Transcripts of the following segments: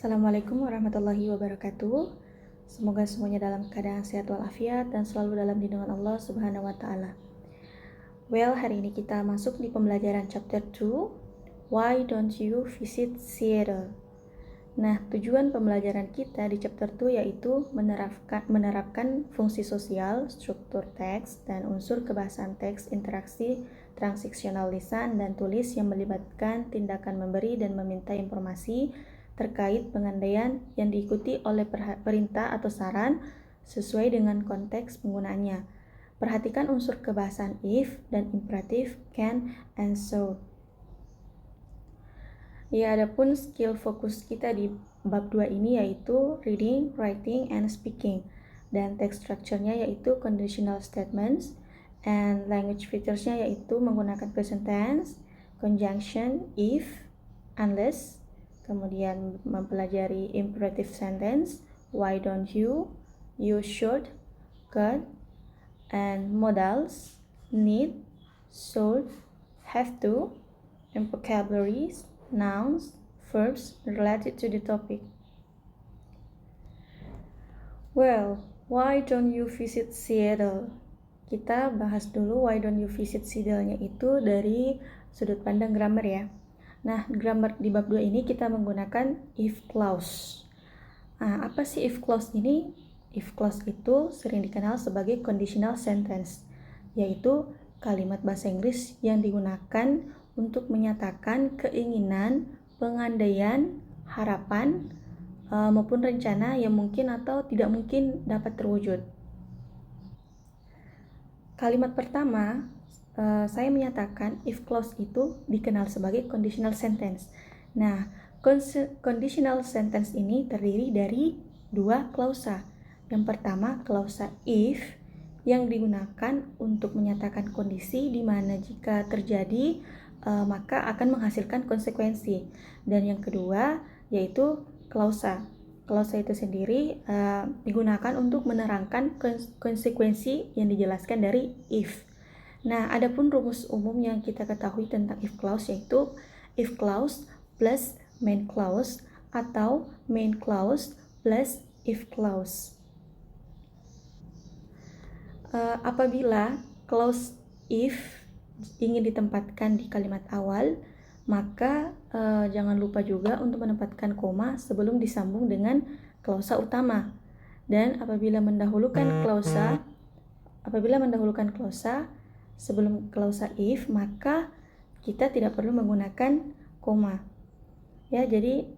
Assalamualaikum warahmatullahi wabarakatuh. Semoga semuanya dalam keadaan sehat walafiat dan selalu dalam lindungan Allah Subhanahu wa taala. Well, hari ini kita masuk di pembelajaran chapter 2, Why Don't You Visit Seattle? Nah, tujuan pembelajaran kita di chapter 2 yaitu menerapkan fungsi sosial, struktur teks, dan unsur kebahasaan teks, interaksi, transisional lisan, dan tulis yang melibatkan tindakan memberi dan meminta informasi terkait pengandaian yang diikuti oleh perintah atau saran sesuai dengan konteks penggunaannya. Perhatikan unsur kebahasaan if dan imperatif can and so. Ya, adapun skill fokus kita di bab 2 ini yaitu reading, writing, and speaking. Dan text structure-nya yaitu conditional statements, and language features-nya yaitu menggunakan present tense, conjunction, if, unless, kemudian mempelajari imperative sentence, why don't you should, could, and modals, need, should, have to, and vocabularies, nouns, verbs related to the topic. Well, why don't you visit Seattle? Kita bahas dulu why don't you visit Seattle-nya itu dari sudut pandang grammar ya. Nah, grammar di bab 2 ini kita menggunakan if clause. Nah, apa sih if clause ini? If clause itu sering dikenal sebagai conditional sentence, yaitu kalimat bahasa Inggris yang digunakan untuk menyatakan keinginan, pengandaian, harapan, maupun rencana yang mungkin atau tidak mungkin dapat terwujud. Kalimat pertama, saya menyatakan if clause itu dikenal sebagai conditional sentence. Nah, conditional sentence ini terdiri dari dua klausa. Yang pertama, klausa if yang digunakan untuk menyatakan kondisi di mana jika terjadi maka akan menghasilkan konsekuensi. Dan yang kedua yaitu klausa. Klausa itu sendiri digunakan untuk menerangkan konsekuensi yang dijelaskan dari if. Nah, adapun rumus umum yang kita ketahui tentang if clause yaitu if clause plus main clause atau main clause plus if clause. Apabila clause if ingin ditempatkan di kalimat awal, maka jangan lupa juga untuk menempatkan koma sebelum disambung dengan klausa utama. Dan apabila mendahulukan klausa sebelum klausa if, maka kita tidak perlu menggunakan koma. Ya, jadi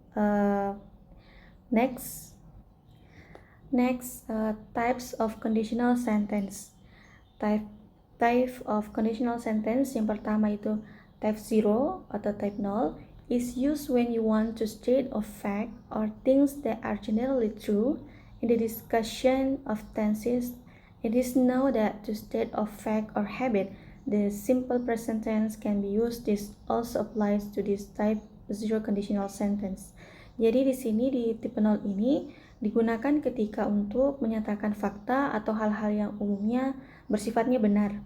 next types of conditional sentence. Type of conditional sentence yang pertama itu type 0 atau type 0 is used when you want to state a fact or things that are generally true. In the discussion of tenses, it is known that to state a fact or habit, the simple present tense can be used. This also applies to this type 0 conditional sentence. Jadi di sini di tipe 0 ini digunakan ketika untuk menyatakan fakta atau hal-hal yang umumnya bersifatnya benar.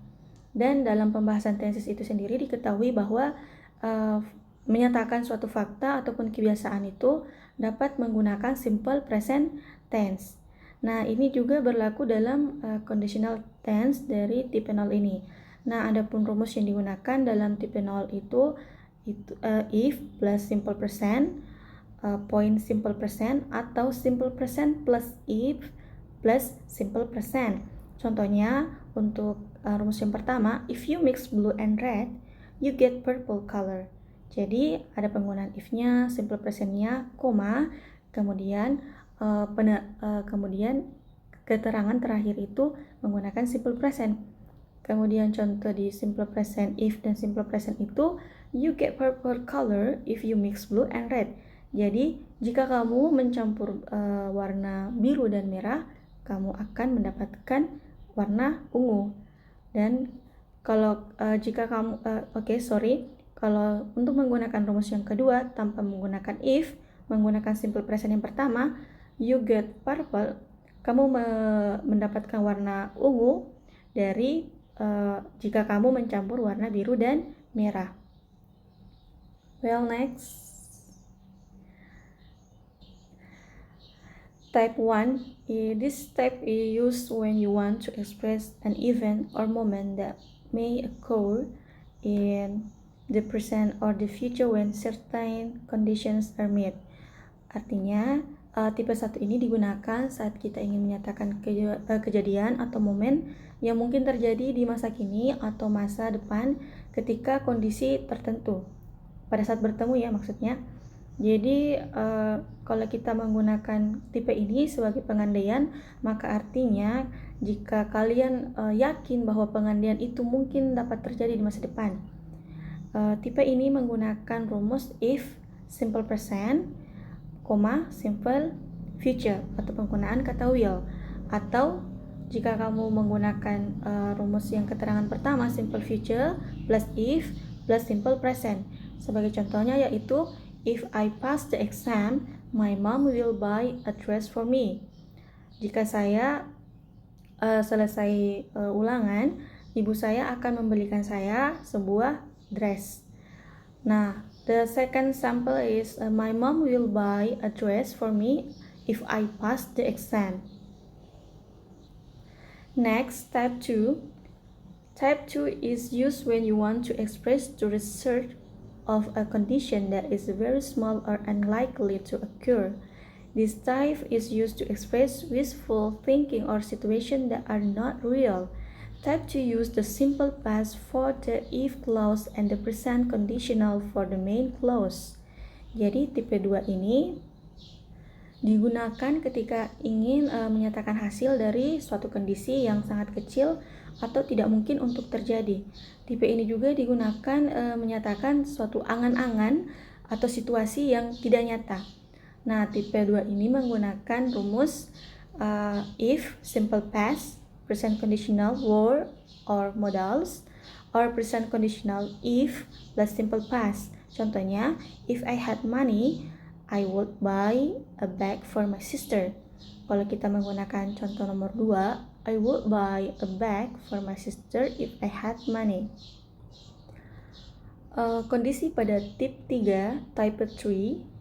Dan dalam pembahasan tenses itu sendiri diketahui bahwa menyatakan suatu fakta ataupun kebiasaan itu dapat menggunakan simple present tense. Nah, ini juga berlaku dalam conditional tense dari tipe 0 ini. Nah, adapun rumus yang digunakan dalam tipe 0 itu if plus simple present, point simple present, atau simple present plus if plus simple present. Contohnya untuk rumus yang pertama, if you mix blue and red, you get purple color. Jadi ada penggunaan if-nya, simple present-nya, koma, kemudian keterangan terakhir itu menggunakan simple present. Kemudian contoh di simple present if dan simple present itu, you get purple color if you mix blue and red. Jadi jika kamu mencampur warna biru dan merah, kamu akan mendapatkan warna ungu. Dan kalau kalau untuk menggunakan rumus yang kedua tanpa menggunakan if, menggunakan simple present yang pertama, you get purple, kamu mendapatkan warna ungu dari jika kamu mencampur warna biru dan merah. Well, next Type 1, this type is used when you want to express an event or moment that may occur in the present or the future when certain conditions are met. Artinya, tipe 1 ini digunakan saat kita ingin menyatakan kejadian atau momen yang mungkin terjadi di masa kini atau masa depan ketika kondisi tertentu. Pada saat bertemu ya maksudnya. Jadi kalau kita menggunakan tipe ini sebagai pengandaian, maka artinya jika kalian yakin bahwa pengandaian itu mungkin dapat terjadi di masa depan. Tipe ini menggunakan rumus if, simple present, simple future atau penggunaan kata will. Atau jika kamu menggunakan rumus yang keterangan pertama, simple future plus if plus simple present. Sebagai contohnya yaitu if I pass the exam, my mom will buy a dress for me. Jika saya selesai ulangan, ibu saya akan membelikan saya sebuah dress. Nah, the second sample is my mom will buy a dress for me if I pass the exam. Next, type 2. Type 2 is used when you want to express the result of a condition that is very small or unlikely to occur. This type is used to express wishful thinking or situations that are not real. Type 2 use the simple past for the if clause and the present conditional for the main clause. Jadi tipe 2 ini digunakan ketika ingin menyatakan hasil dari suatu kondisi yang sangat kecil atau tidak mungkin untuk terjadi. Tipe ini juga digunakan menyatakan suatu angan-angan atau situasi yang tidak nyata. Nah, tipe 2 ini menggunakan rumus if, simple past, present conditional, were, or modals, or present conditional if plus simple past. Contohnya, if I had money, I would buy a bag for my sister. Kalau kita menggunakan contoh nomor 2, I would buy a bag for my sister if I had money. Kondisi pada tip 3, type 3,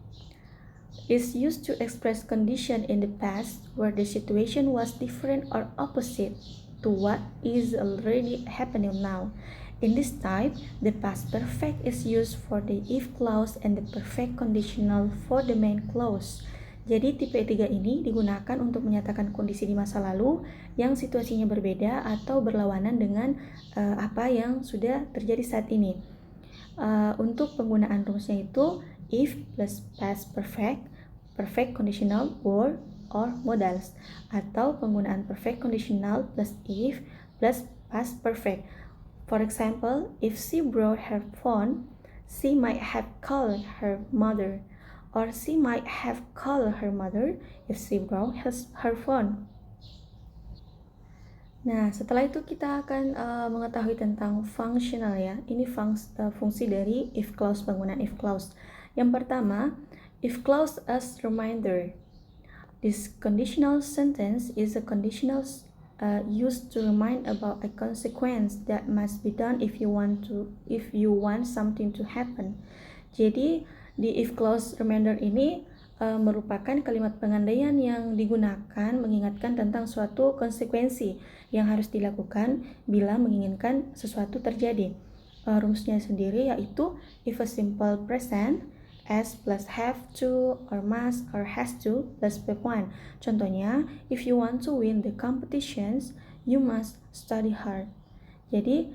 is used to express condition in the past where the situation was different or opposite to what is already happening now. In this type, the past perfect is used for the if clause and the perfect conditional for the main clause. Jadi tipe 3 ini digunakan untuk menyatakan kondisi di masa lalu yang situasinya berbeda atau berlawanan dengan apa yang sudah terjadi saat ini. Untuk penggunaan rumusnya itu if plus past perfect, perfect conditional, were, or modals, atau penggunaan perfect conditional plus if plus past perfect. For example, if she brought her phone, she might have called her mother. Or she might have called her mother if she brought her phone. Nah, setelah itu kita akan mengetahui tentang functional ya. Ini fungsi dari if clause, penggunaan if clause. Yang pertama, if clause as reminder. This conditional sentence is a conditional used to remind about a consequence that must be done if you want something to happen. Jadi di if clause reminder ini merupakan kalimat pengandaian yang digunakan mengingatkan tentang suatu konsekuensi yang harus dilakukan bila menginginkan sesuatu terjadi. Rumusnya sendiri yaitu if a simple present as plus have to or must or has to plus verb 1. Contohnya, if you want to win the competitions, you must study hard. Jadi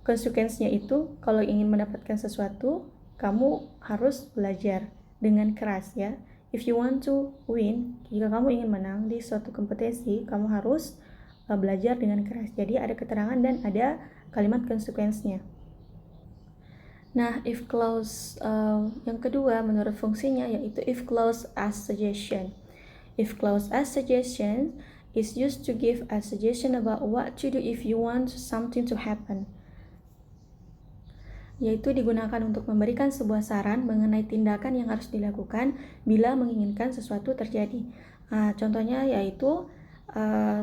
konsekuensinya itu kalau ingin mendapatkan sesuatu kamu harus belajar dengan keras ya. If you want to win, jika kamu ingin menang di suatu kompetisi, kamu harus belajar dengan keras. Jadi ada keterangan dan ada kalimat konsekuensinya. Nah, if clause yang kedua menurut fungsinya yaitu if clause as suggestion. If clause as suggestion is used to give a suggestion about what to do if you want something to happen. Yaitu digunakan untuk memberikan sebuah saran mengenai tindakan yang harus dilakukan bila menginginkan sesuatu terjadi. Contohnya yaitu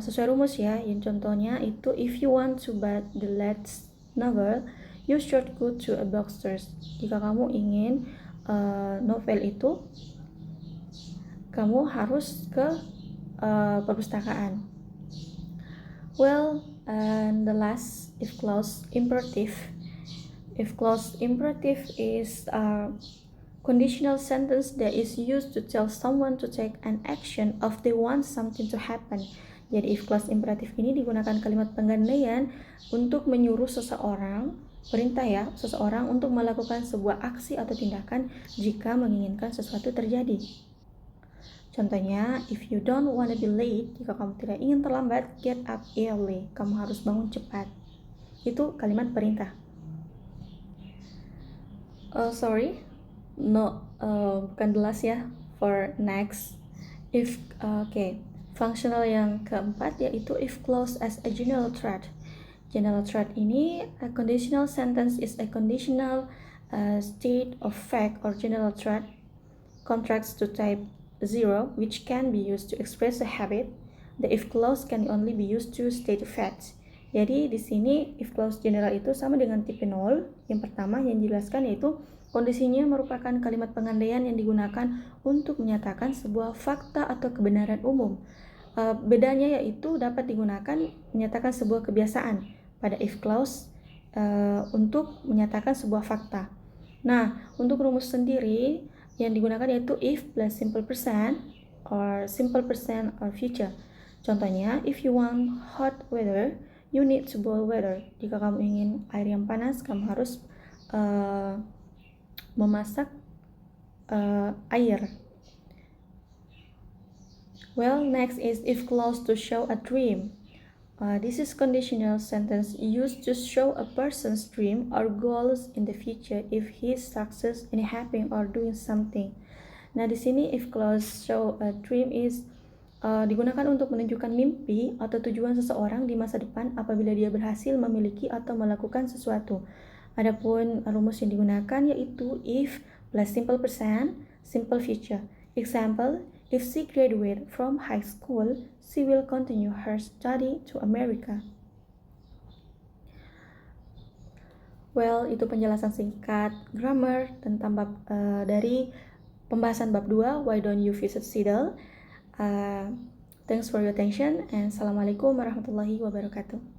sesuai rumus ya, yang contohnya itu if you want to buy the latest novel, you should go to a bookstore. Jika kamu ingin novel itu, kamu harus ke perpustakaan. Well, and the last, if clause imperative. If clause imperative is a conditional sentence that is used to tell someone to take an action if they want something to happen. Jadi if clause imperative ini digunakan kalimat penggandaian untuk menyuruh seseorang, perintah ya, seseorang untuk melakukan sebuah aksi atau tindakan jika menginginkan sesuatu terjadi. Contohnya, if you don't want to be late, jika kamu tidak ingin terlambat, get up early. Kamu harus bangun cepat. Itu kalimat perintah. Bukan the last ya. For next, functional yang keempat yaitu if clause as a general threat. General threat ini, a conditional sentence is a conditional state of fact or general threat contracts to type 0, which can be used to express a habit. The if clause can only be used to state facts. Jadi di sini if clause general itu sama dengan tipe 0. Yang pertama yang dijelaskan yaitu kondisinya merupakan kalimat pengandaian yang digunakan untuk menyatakan sebuah fakta atau kebenaran umum. Bedanya yaitu dapat digunakan menyatakan sebuah kebiasaan pada if clause untuk menyatakan sebuah fakta. Nah, untuk rumus sendiri yang digunakan yaitu if plus simple present or future. Contohnya, if you want hot weather, you need to boil water. Jika kamu ingin air yang panas, kamu harus memasak air. Well, next is if clause to show a dream. This is conditional sentence used to show a person's dream or goals in the future if he is success in having or doing something. Nah, di sini if clause show a dream is digunakan untuk menunjukkan mimpi atau tujuan seseorang di masa depan apabila dia berhasil memiliki atau melakukan sesuatu. Adapun rumus yang digunakan yaitu if plus simple present, simple future. Example, if she graduates from high school, she will continue her study to America. Well, itu penjelasan singkat grammar tentang dari pembahasan bab 2, Why Don't You Visit Seattle? Thanks for your attention and Assalamualaikum warahmatullahi wabarakatuh.